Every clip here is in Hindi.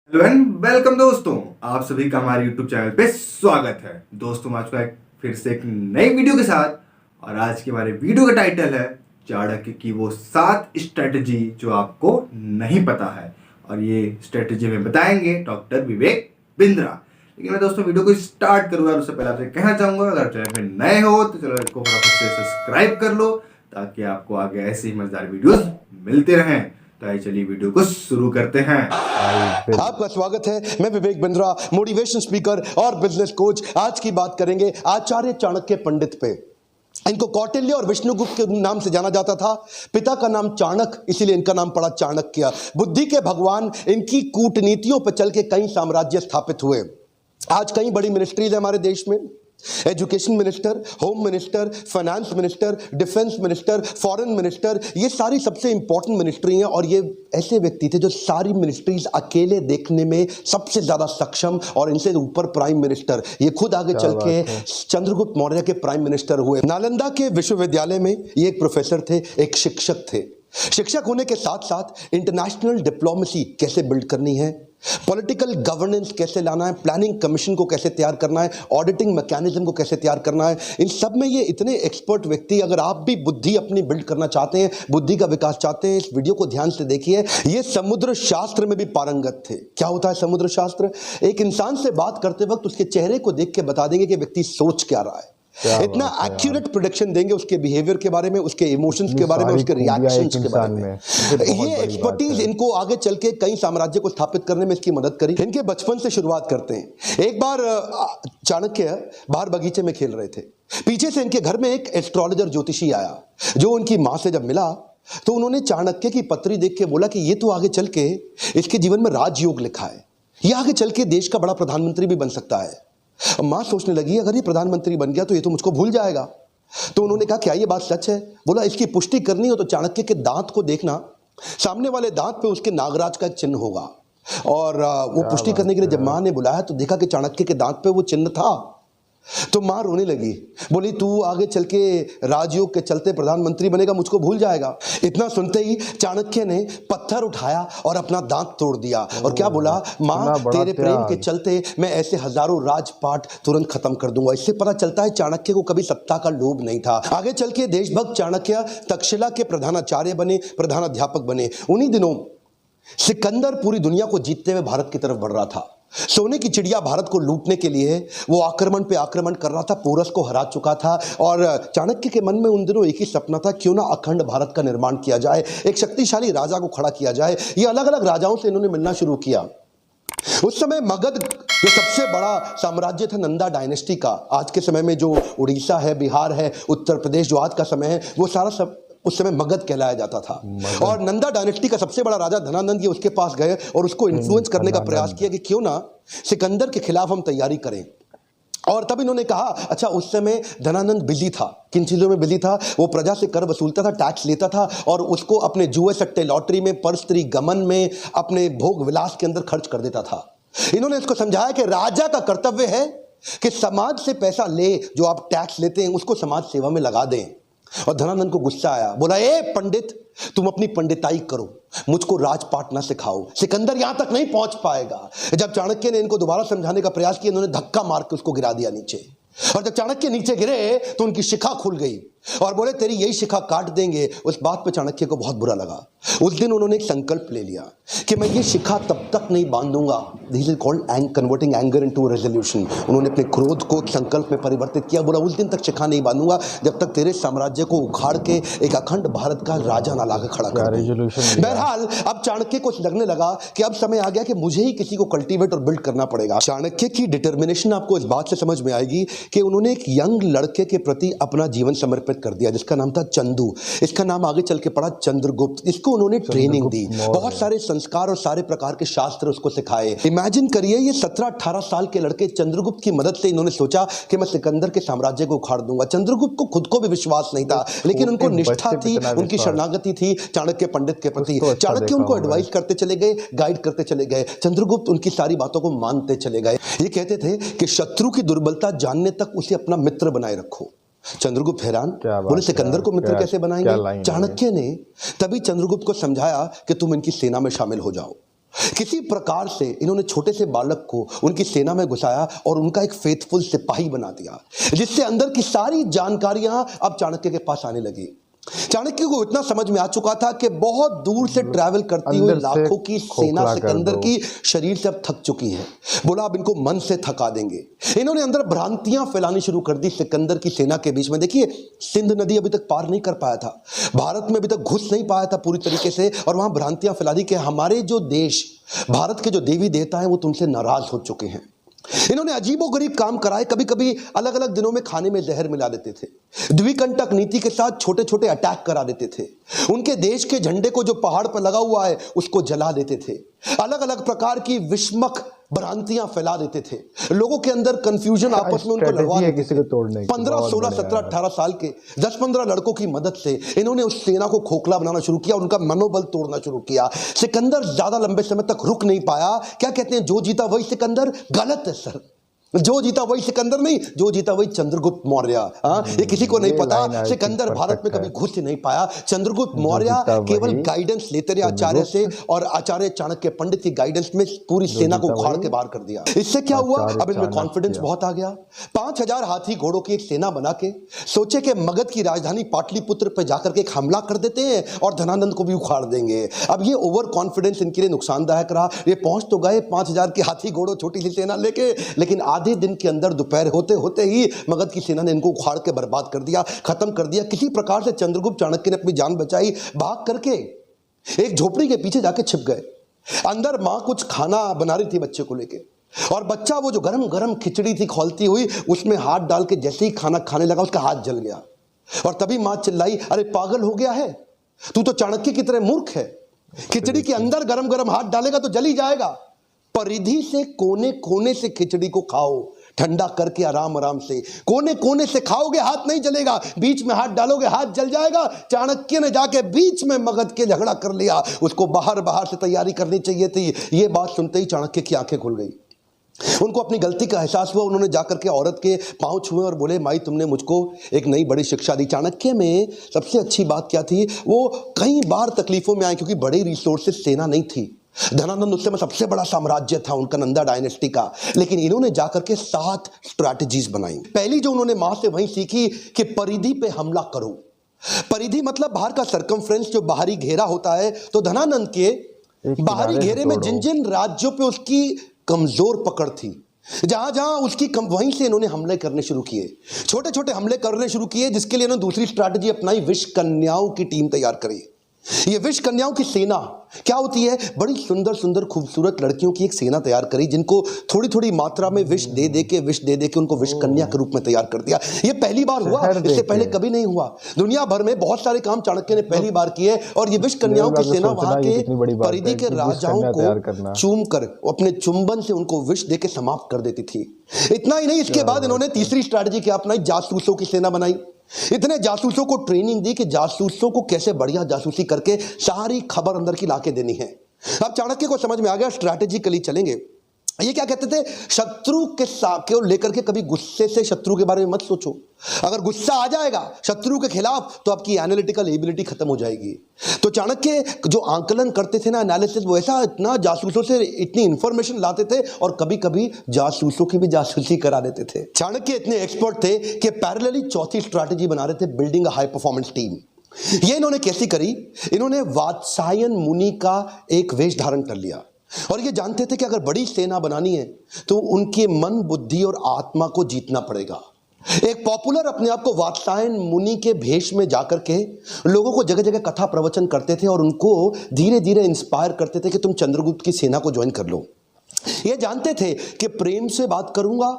हेलो एंड वेलकम दोस्तों, आप सभी का हमारे YouTube चैनल पे स्वागत है। दोस्तों आज का फिर से एक नई वीडियो के साथ, और आज की हमारे वीडियो का टाइटल है चाणक्य की वो 7 स्ट्रेटजी जो आपको नहीं पता है, और ये स्ट्रेटजी में बताएंगे डॉक्टर विवेक बिंद्रा। लेकिन मैं दोस्तों वीडियो को स्टार्ट करूंगा उससे पहले आपसे कहना चाहूंगा, अगर चैनल पे नए हो तो चलो इसको फटाफट से सब्सक्राइब कर लो ताकि आपको आगे ऐसे ही मजेदार वीडियोस मिलते रहें। तो आइए चलिए वीडियो को शुरू करते हैं। आपका स्वागत है। मैं विवेक बिंद्रा, मोटिवेशन स्पीकर और बिजनेस कोच। आज की बात करेंगे आचार्य चाणक्य पंडित पे। इनको कौटिल्य और विष्णुगुप्त के नाम से जाना जाता था। पिता का नाम चाणक्य, इसीलिए इनका नाम पड़ा चाणक्य। बुद्धि के भगवान। इनकी कूटनीतियों पर चल के कई साम्राज्य स्थापित हुए। आज कई बड़ी मिनिस्ट्रीज है हमारे देश में। Education minister, home minister, finance minister, defence minister, foreign minister, ये सारी सबसे इंपॉर्टेंट मिनिस्ट्री हैं। और ये ऐसे व्यक्ति थे जो सारी मिनिस्ट्रीज अकेले देखने में सबसे ज्यादा सक्षम, और इनसे ऊपर प्राइम मिनिस्टर, ये खुद आगे चल के चंद्रगुप्त मौर्य के प्राइम मिनिस्टर हुए। नालंदा के विश्वविद्यालय में ये एक प्रोफेसर थे, एक शिक्षक थे। शिक्षक होने के साथ साथ इंटरनेशनल डिप्लोमेसी कैसे बिल्ड करनी है, पॉलिटिकल गवर्नेंस कैसे लाना है, प्लानिंग कमीशन को कैसे तैयार करना है, ऑडिटिंग मैकेनिज्म को कैसे तैयार करना है, इन सब में ये इतने एक्सपर्ट व्यक्ति। अगर आप भी बुद्धि अपनी बिल्ड करना चाहते हैं, बुद्धि का विकास चाहते हैं, इस वीडियो को ध्यान से देखिए। ये समुद्र शास्त्र में भी पारंगत थे। क्या होता है समुद्र शास्त्र? एक इंसान से बात करते वक्त उसके चेहरे को देख के बता देंगे कि व्यक्ति सोच क्या रहा है। इतना एक्यूरेट प्रोडिक्शन देंगे उसके बिहेवियर के बारे में, उसके इमोशंस के बारे में, उसके रिएक्शंस के बारे में। ये एक्सपर्टीज इनको आगे चल के कई साम्राज्य को स्थापित करने में इसकी मदद करी। इनके बचपन से शुरुआत करते हैं। एक बार चाणक्य बाहर बगीचे में खेल रहे थे। पीछे से इनके घर में एक एस्ट्रोलॉजर ज्योतिषी आया, जो उनकी माँ से जब मिला तो उन्होंने चाणक्य की पत्री देख के बोला कि ये तो आगे चल के इसके जीवन में राजयोग लिखा है, ये आगे चल के देश का बड़ा प्रधानमंत्री भी बन सकता है। मां सोचने लगी अगर ये प्रधानमंत्री बन गया तो ये तो मुझको भूल जाएगा। तो उन्होंने कहा क्या ये बात सच है? बोला इसकी पुष्टि करनी हो तो चाणक्य के दांत को देखना, सामने वाले दांत पे उसके नागराज का चिन्ह होगा। और वो पुष्टि करने के लिए जब मां ने बुलाया तो देखा कि चाणक्य के दांत पे वो चिन्ह था। तो मां रोने लगी, बोली तू आगे चल के राजयोग के चलते प्रधानमंत्री बनेगा, मुझको भूल जाएगा। इतना सुनते ही चाणक्य ने पत्थर उठाया और अपना दांत तोड़ दिया। और क्या बोला? मां तेरे प्रेम के चलते मैं ऐसे हजारों राजपाट तुरंत खत्म कर दूंगा। इससे पता चलता है चाणक्य को कभी सत्ता का लोभ नहीं था। आगे चल के देशभक्त चाणक्य तक्षशिला के प्रधानाचार्य बने, प्रधानाध्यापक बने। उन्हीं दिनों सिकंदर पूरी दुनिया को जीतते हुए भारत की तरफ बढ़ रहा था। सोने की चिड़िया भारत को लूटने के लिए वो आक्रमण पे आक्रमण कर रहा था, पोरस को हरा चुका था। और चाणक्य के मन में उन दिनों एक ही सपना था, क्यों ना अखंड भारत का निर्माण किया जाए, एक शक्तिशाली राजा को खड़ा किया जाए। ये अलग अलग राजाओं से इन्होंने मिलना शुरू किया। उस समय मगध जो सबसे बड़ा साम्राज्य था नंदा डायनेस्टी का, आज के समय में जो उड़ीसा है, बिहार है, उत्तर प्रदेश जो आज का समय है, वो सारा सब उस समय मगध कहलाया जाता था। और नंदा डायनेस्टी का सबसे बड़ा राजा धनानंद, ये उसके पास गए और उसको इन्फ्लुएंस करने का प्रयास किया कि क्यों ना सिकंदर के खिलाफ हम तैयारी करें। और तब इन्होंने कहा, अच्छा उस समय धनानंद बिजी था, किन चीजों में बिजी था? वो प्रजा से कर वसूलता था, टैक्स लेता था, और उसको अपने जुए सट्टे लॉटरी में, पर स्त्री गमन में, अपने भोग विलास के अंदर खर्च कर देता था। इन्होंने इसको समझाया कि राजा का कर्तव्य है कि समाज से पैसा ले, जो आप टैक्स लेते हैं उसको समाज सेवा में लगा दें। और धनानंद को गुस्सा आया, बोला ए पंडित, तुम अपनी पंडिताई करो, मुझको राजपाट ना सिखाओ, सिकंदर यहां तक नहीं पहुंच पाएगा। जब चाणक्य ने इनको दोबारा समझाने का प्रयास किया, इन्होंने धक्का मार के उसको गिरा दिया नीचे। और जब चाणक्य नीचे गिरे तो उनकी शिखा खुल गई और बोले तेरी यही शिखा काट देंगे। उस बात पे चाणक्य को बहुत बुरा लगा। उस दिन उन्होंने एक संकल्प ले लिया कि मैं ये शिखा तब तक नहीं बांधूंगा। This is called converting anger into resolution. उन्होंने अपने क्रोध को संकल्प में परिवर्तित किया। बोला उस दिन तक शिखा नहीं बांधूंगा जब तक तेरे साम्राज्य को उखाड़ के एक अखंड भारत का राजा ना लाकर खड़ा कर दूं। बहरहाल अब चाणक्य को लगने लगा कि अब समय आ गया कि मुझे ही किसी को कल्टीवेट और बिल्ड करना पड़ेगा। चाणक्य की डिटर्मिनेशन आपको इस बात से समझ में आएगी कि उन्होंने एक यंग लड़के के प्रति अपना जीवन समर्पित कर दिया, जिसका नाम था चंदू। इसका नाम आगे चल के पड़ा चंद्रगुप्त। इसको उन्होंने ट्रेनिंग दी, बहुत सारे संस्कार और सारे प्रकार के शास्त्र उसको सिखाए। इमेजिन करिए, ये 17-18 साल के लड़के चंद्रगुप्त की मदद से इन्होंने सोचा कि मैं सिकंदर के साम्राज्य को उखाड़ दूंगा। चंद्रगुप्त को खुद को भी विश्वास नहीं था, लेकिन उनको निष्ठा थी, उनकी शरणागति थी चाणक्य पंडित के प्रति। चाणक्य उनको एडवाइस करते चले गए, गाइड करते चले गए। चंद्रगुप्त उनकी सारी बातों को मानते चले गए। ये कहते थे कि शत्रु की दुर्बलता जानने तक उसे अपना मित्र बनाए रखो। चंद्रगुप्त हैरान, बोले सिकंदर को मित्र कैसे बनाएंगे? चाणक्य ने तभी चंद्रगुप्त को समझाया कि तुम इनकी सेना में शामिल हो जाओ। किसी प्रकार से इन्होंने छोटे से बालक को उनकी सेना में घुसाया और उनका एक फेथफुल सिपाही बना दिया, जिससे अंदर की सारी जानकारियां अब चाणक्य के पास आने लगी। चाणक्य को इतना समझ में आ चुका था कि बहुत दूर से ट्रैवल करती हुई लाखों की सेना सिकंदर की शरीर से अब थक चुकी है। बोला अब इनको मन से थका देंगे। इन्होंने अंदर भ्रांतियां फैलानी शुरू कर दी सिकंदर की सेना के बीच में। देखिए, सिंध नदी अभी तक पार नहीं कर पाया था, भारत में अभी तक घुस नहीं पाया था पूरी तरीके से, और वहां भ्रांतियां फैला दी कि हमारे जो देश, भारत के जो देवी देवता हैं वो तुमसे नाराज हो चुके हैं। इन्होंने अजीबोगरीब काम कराए। कभी कभी अलग अलग दिनों में खाने में जहर मिला देते थे, द्विकंटक नीति के साथ छोटे छोटे अटैक करा देते थे, उनके देश के झंडे को जो पहाड़ पर लगा हुआ है उसको जला देते थे, अलग अलग प्रकार की विस्मक भ्रांतियां फैला देते थे, लोगों के अंदर कंफ्यूजन आपस में उनको लड़वा देते थे। 15, 16, 17, 18 साल के 10-15 लड़कों की मदद से इन्होंने उस सेना को खोखला बनाना शुरू किया, उनका मनोबल तोड़ना शुरू किया। सिकंदर ज्यादा लंबे समय तक रुक नहीं पाया। क्या कहते हैं, जो जीता वही सिकंदर? गलत है सर, जो जीता वही सिकंदर नहीं, जो जीता वही चंद्रगुप्त मौर्य। ये किसी को नहीं पता, सिकंदर भारत में कभी घुस ही नहीं पाया। चंद्रगुप्त मौर्य केवल गाइडेंस लेते रहे आचार्य से, और आचार्य चाणक्य पंडित की गाइडेंस में पूरी सेना को उखाड़ के बाहर कर दिया। इससे क्या हुआ, अब इनमें कॉन्फिडेंस बहुत आ गया। 5000 हाथी घोड़ों की एक सेना बना के सोचे कि मगध की राजधानी पाटलिपुत्र पर जाकर के एक हमला कर देते हैं और धनानंद को भी उखाड़ देंगे। अब ये ओवर कॉन्फिडेंस इनके लिए नुकसानदायक रहा। ये पहुंच तो गए 5000 के हाथी घोड़ों छोटी सी सेना लेके, लेकिन आधे दिन के अंदर दोपहर होते होते ही मगध की सेना ने इनको उखाड़ के बर्बाद कर दिया, खत्म कर दिया। किसी प्रकार से चंद्रगुप्त चाणक्य ने अपनी जान बचाई, भाग करके एक झोपड़ी के पीछे जाके छिप गए। अंदर मां कुछ खाना बना रही थी बच्चे को लेके, और बच्चा वो जो गरम गरम खिचड़ी थी खौलती हुई, उसमें हाथ डाल के जैसे ही खाना खाने लगा उसका हाथ जल गया। और तभी मां चिल्लाई, अरे पागल हो गया है तू, तो चाणक्य की तरह मूर्ख है, खिचड़ी के अंदर गरम गरम हाथ डालेगा तो जल ही जाएगा। परिधि से कोने कोने से खिचड़ी को खाओ, ठंडा करके आराम आराम से, कोने कोने से खाओगे हाथ नहीं जलेगा, बीच में हाथ डालोगे हाथ जल जाएगा। चाणक्य ने जाके बीच में मगध के झगड़ा कर लिया, उसको बाहर बाहर से तैयारी करनी चाहिए थी। ये बात सुनते ही चाणक्य की आंखें खुल गई, उनको अपनी गलती का एहसास हुआ। उन्होंने जाकर के औरत के पांव छुए और बोले, माई तुमने मुझको एक नई बड़ी शिक्षा दी। चाणक्य में सबसे अच्छी बात क्या थी, वो कई बार तकलीफों में आए क्योंकि बड़ी रिसोर्सेज सेना नहीं थी। धनानंद उस समय सबसे बड़ा साम्राज्य था उनका, नंदा डायनेस्टी का, लेकिन इन्होंने जाकर के 7 स्ट्रैटेजीज बनाई। पहली जो उन्होंने मां से वही सीखी कि परिधि पे हमला करो। परिधि मतलब बाहर का सर्कमफ्रेंस, जो बाहरी घेरा होता है। तो धनानंद के बाहरी घेरे में जिन जिन राज्यों पे उसकी कमजोर पकड़ थी, जहां जहां उसकी वहीं से इन्होंने हमले करने शुरू किए, छोटे छोटे हमले करने शुरू किए, जिसके लिए इन्होंने दूसरी स्ट्रैटेजी अपनाई, विष कन्याओं की टीम तैयार करी। ये विष कन्याओं की सेना क्या होती है, बड़ी सुंदर सुंदर खूबसूरत लड़कियों की एक सेना तैयार करी, जिनको थोड़ी थोड़ी मात्रा में विष दे दे के उनको विष कन्या के रूप में तैयार कर दिया। ये पहली बार हुआ, इससे पहले कभी नहीं हुआ। दुनिया भर में बहुत सारे काम चाणक्य ने पहली बार किए, और ये विष कन्याओं की सेना वहां के परिधि के राजाओं को चूम कर अपने चुंबन से उनको विष दे के समाप्त कर देती थी। इतना ही नहीं, इसके बाद इन्होंने तीसरी स्ट्रैटेजी क्या अपनाई, जासूसों की सेना बनाई। इतने जासूसों को ट्रेनिंग दी कि जासूसों को कैसे बढ़िया जासूसी करके सारी खबर अंदर की लाके देनी है। अब चाणक्य को समझ में आ गया, स्ट्रैटेजिकली चलेंगे। ये क्या कहते थे, शत्रु के साथ लेकर के कभी गुस्से से शत्रु के बारे में मत सोचो। अगर गुस्सा आ जाएगा शत्रु के खिलाफ तो आपकी एनालिटिकल एबिलिटी खत्म हो जाएगी। तो चाणक्य जो आंकलन करते थे ना, एनालिसिस, वो ऐसा इतना जासूसों से इतनी इंफॉर्मेशन लाते थे, और कभी कभी जासूसों की भी जासूसी करा देते थे। चाणक्य इतने एक्सपर्ट थे कि पैरेलली चौथी स्ट्रैटेजी बना रहे थे, building a high performance team. ये इन्होंने कैसी करी, इन्होंने वात्सायन मुनि का एक वेश धारण कर लिया, और ये जानते थे कि अगर बड़ी सेना बनानी है तो उनके मन, बुद्धि और आत्मा को जीतना पड़ेगा। एक पॉपुलर अपने आप को वात्सायन मुनि के भेष में जाकर के लोगों को जगह जगह कथा प्रवचन करते थे, और उनको धीरे धीरे इंस्पायर करते थे कि तुम चंद्रगुप्त की सेना को ज्वाइन कर लो। ये जानते थे कि प्रेम से बात करूंगा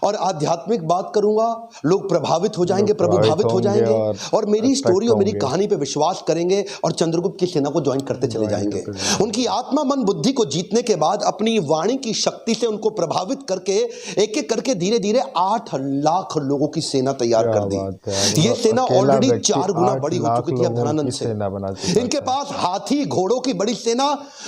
और आध्यात्मिक बात करूंगा, लोग प्रभावित हो जाएंगे, प्रभावित हो जाएंगे, और मेरी स्टोरी और मेरी कहानी पे विश्वास करेंगे और चंद्रगुप्त की सेना को ज्वाइन करते चले जाएंगे। उनकी आत्मा, मन, बुद्धि को जीतने के बाद अपनी वाणी की शक्ति से उनको प्रभावित करके एक एक करके धीरे धीरे 8 लाख लोगों की सेना तैयार कर दी। ये सेना ऑलरेडी 4 गुना बड़ी हो चुकी थी अब धनानंद से। इनके पास हाथी घोड़ों की बड़ी सेना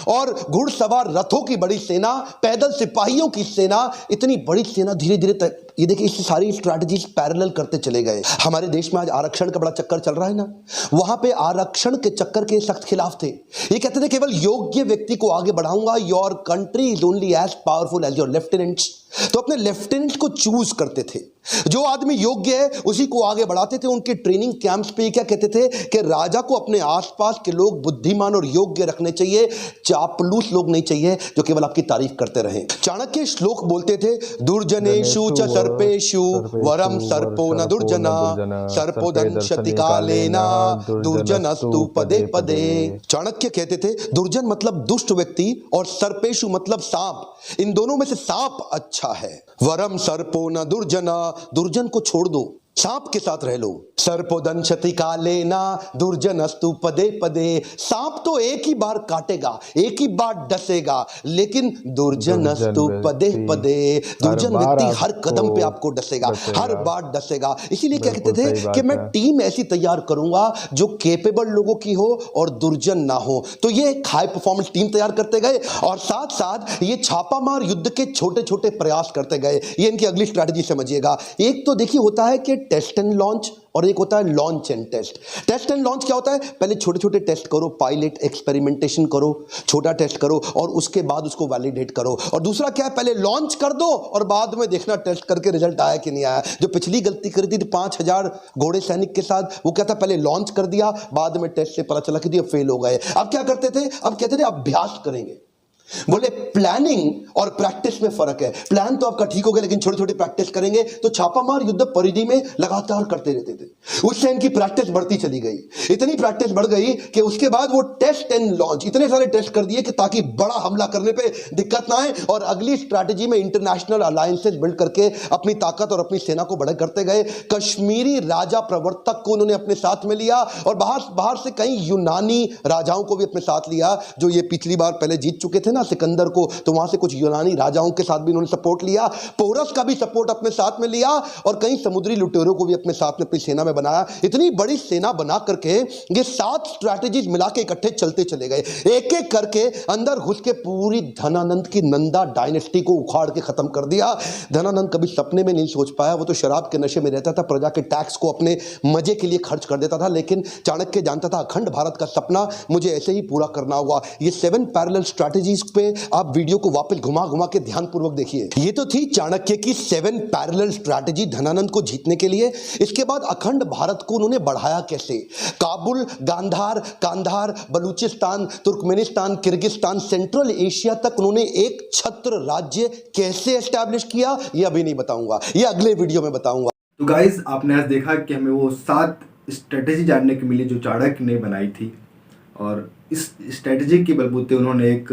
और घुड़सवार रथों की बड़ी सेना, पैदल सिपाहियों की सेना, इतनी बड़ी सेना धीरे धीरे ये देखिए इससे सारी स्ट्रैटेजीज पैरेलल करते चले गए। हमारे देश में आज आरक्षण का बड़ा चक्कर चल रहा है ना, वहां पे आरक्षण के चक्कर के सख्त खिलाफ थे। ये कहते थे केवल योग्य व्यक्ति को आगे बढ़ाऊंगा, your country is only as powerful as your lieutenants. तो अपने लेफ्टिनेंट को चूज करते थे, जो आदमी योग्य है उसी को आगे बढ़ाते थे। उनके ट्रेनिंग कैंप्स पे क्या कहते थे कि राजा को अपने आसपास के लोग बुद्धिमान और योग्य रखने चाहिए, चापलूस लोग नहीं चाहिए जो केवल आपकी तारीफ करते रहे। चाणक्य श्लोक बोलते थे, दुर्जनेषु च सर्पेषु वरम सर्पो न दुर्जना, सर्पोदंशति कालेन दुर्जनस्तु पदे पदे। चाणक्य कहते थे दुर्जन मतलब दुष्ट व्यक्ति और सर्पेषु मतलब सांप, इन दोनों में से सांप अच्छा है। वरम सर्पो न दुर्जना, दुर्जन को छोड़ दो, सांप के साथ रह लो। सर्पोदंशति कालेन दुर्जनस्तु पदे पदे, सांप तो एक ही बार काटेगा, एक ही बार डसेगा, लेकिन दुर्जनस्तु पदे पदे, दुर्जन व्यक्ति हर कदम पे आपको डसेगा, हर बार डसेगा। इसीलिए क्या कहते थे कि मैं टीम ऐसी तैयार करूंगा जो केपेबल लोगों की हो और दुर्जन ना हो। तो ये एक हाई परफॉर्मेंस टीम तैयार करते गए और साथ साथ ये छापामार युद्ध के छोटे छोटे प्रयास करते गए। ये इनकी अगली स्ट्रैटेजी समझिएगा। एक तो देखिए होता है कि टेस्ट एंड लॉन्च और एक होता है launch and test. Test and launch क्या होता है? पहले छोटे छोटे टेस्ट करो, पायलट एक्सपेरिमेंटेशन करो, छोटा टेस्ट करो और उसके बाद उसको वैलिडेट करो। और दूसरा क्या है, पहले लॉन्च कर दो और बाद में देखना टेस्ट करके रिजल्ट आया कि नहीं आया। जो पिछली गलती करी थी 5000 घोड़े सैनिक के साथ, वो क्या था, पहले लॉन्च कर दिया, बाद में टेस्ट से पता चला कि ये फेल हो गए। अब क्या करते थे, अब कहते थे अभ्यास करेंगे। बोले प्लानिंग और प्रैक्टिस में फर्क है। प्लान तो आपका ठीक हो गया लेकिन छोटी छोटी प्रैक्टिस करेंगे। तो छापामार युद्ध परिधि में लगातार करते रहते थे, उससे इनकी प्रैक्टिस बढ़ती चली गई। इतनी प्रैक्टिस बढ़ गई कि उसके बाद वो टेस्ट एंड लॉन्च इतने सारे टेस्ट कर दिए कि ताकि बड़ा हमला करने पे दिक्कत ना आए। और अगली स्ट्रैटेजी में इंटरनेशनल अलायंसेस बिल्ड करके अपनी ताकत और अपनी सेना को बढ़ा करते गए। कश्मीरी राजा प्रवर्तक को उन्होंने अपने साथ में लिया और बाहर से कई यूनानी राजाओं को भी अपने साथ लिया, जो ये पिछली बार पहले जीत चुके थे ना सिकंदर को, तो वहां से कुछ यूनानी राजाओं के साथ भी उन्होंने सपोर्ट लिया। पोरस का भी सपोर्ट अपने साथ में लिया और कई समुद्री लुटेरों को भी अपने साथ में अपनी सेना में बनाया। इतनी बड़ी सेना बना करके ये 7 स्ट्रैटेजीज मिला के इकट्ठे चलते चले गए। एक एक करके अंदर घुस के पूरी धनानंद की नंदा डायनेस्टी को उखाड़ के खत्म कर दिया। धनानंद कभी सपने में नहीं सोच पाया, वो तो शराब के नशे में रहता था, प्रजा के टैक्स को अपने मजे के लिए खर्च कर देता था। लेकिन चाणक्य जानता था अखंड भारत का सपना मुझे ऐसे ही पूरा करना होगा। ये 7 पैरेलल स्ट्रैटेजीज पे आप वीडियो को वापस घुमा घुमा के ध्यानपूर्वक देखिए। ये तो थी चाणक्य की 7 पैरेलल स्ट्रैटेजी धनानंद को जीतने के लिए। इसके बाद अखंड भारत को उन्होंने बढ़ाया कैसे? Kabul, Gandhar, Kandahar, Balochistan, Turkmenistan, Kyrgyzstan, Central Asia तक उन्होंने एक छत्र राज्य कैसे एस्टैब्लिश किया, ये अभी नहीं बताऊंगा, ये अगले वीडियो में बताऊंगा। तो गाइज आपने आज देखा कि हमें वो 7 स्ट्रेटेजी जानने को मिली जो चाणक्य ने बनाई थी और इस स्ट्रेटेजी के बलबूते उन्होंने एक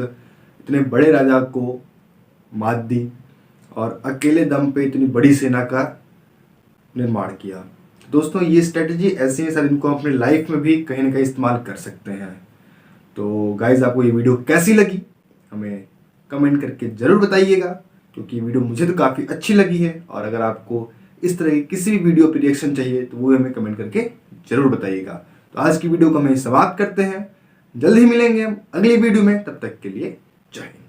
इतने बड़े राजा को मात दी और अकेले दम पे इतनी बड़ी सेना का निर्माण किया। दोस्तों ये स्ट्रेटेजी ऐसी है सर, इनको अपने लाइफ में भी कहीं ना कहीं इस्तेमाल कर सकते हैं। तो गाइज आपको ये वीडियो कैसी लगी हमें कमेंट करके ज़रूर बताइएगा, क्योंकि ये वीडियो मुझे तो काफ़ी अच्छी लगी है। और अगर आपको इस तरह की किसी भी वीडियो पर रिएक्शन चाहिए तो वो हमें कमेंट करके ज़रूर बताइएगा। तो आज की वीडियो को हम समाप्त करते हैं, जल्द ही मिलेंगे हम अगली वीडियो में, तब तक के लिए जय हिंद।